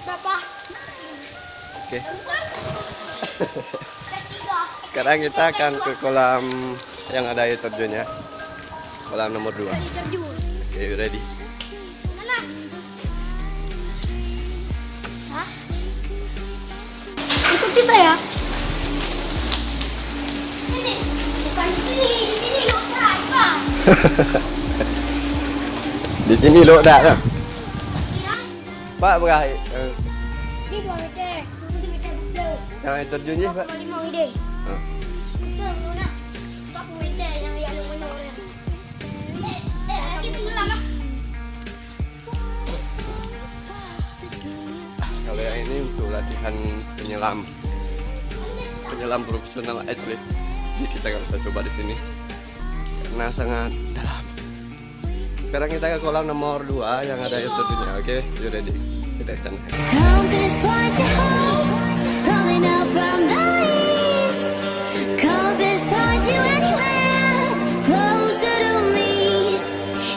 Berapa? Oke. Sekarang kita akan ke kolam yang ada air terjunnya. Kolam nomor 2. Terjun. Oke, ready? Mana? Hah? Ikuti saya. Ini bukan di sini lo Pak. Di sini lo dah. Kira? Pak, berah. Ini 2 meter. 2 meter betul. Yang air terjunnya, Pak. 5 ide. Hah? Betul, Luna. 2 meter yang lu menang. Kita tenggelam lah. Kalau yang ini untuk latihan penyelam profesional atlet. Jadi kita nggak bisa coba di sini karena sangat dalam. Sekarang kita ke kolam nomor 2 yang ada air terjunnya. Oke, you ready? Kita ke sana. Compass point your home, calling out from the east. Compass point you anywhere, closer to me.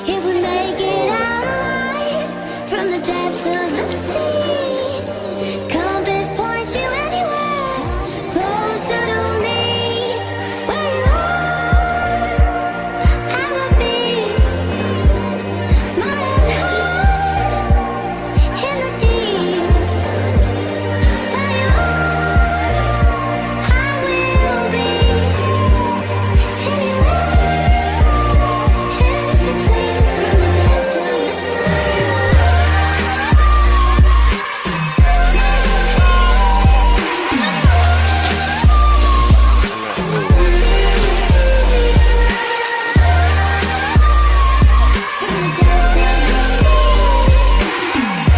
It would make it out alive from the depths of the sea. Compass point you anywhere, closer to me. Where you are, I will be. Miles high in the deep. Where you are, I will be.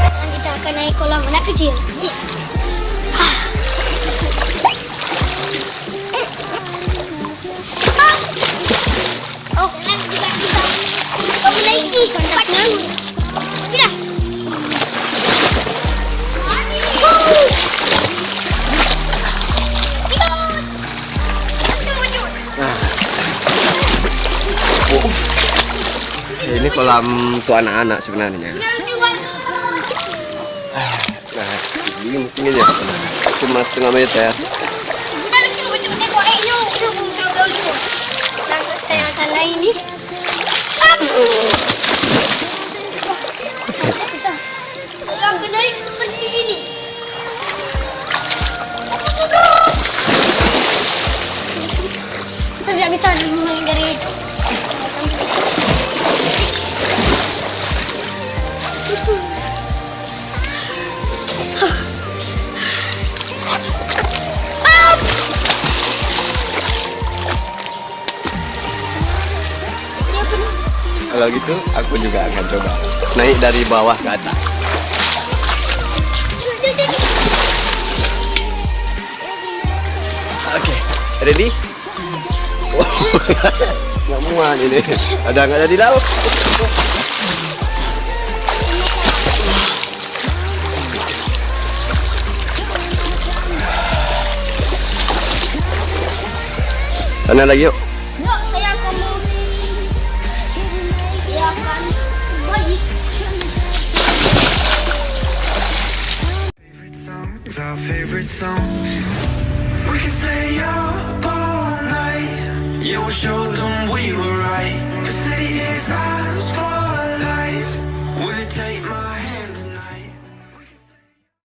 Sekarang kita akan naik kolam anak kecil. Oh, kita menaiki tempat baru. Tidak. Ini kolam untuk anak-anak sebenarnya. Nah, ini mungkin aja cuma setengah meter. Saya sana ini. Yang naik seperti ini. Kita tidak bisa menghindari itu. Kalau gitu, aku juga akan coba naik dari bawah ke atas. Oke, ready? Nggak muat ini. Ada nggak ada di laut? Sana lagi yuk. Yuk, saya akan saya akan balik. Our favorite songs. We can stay up all night. Yeah, we'll show the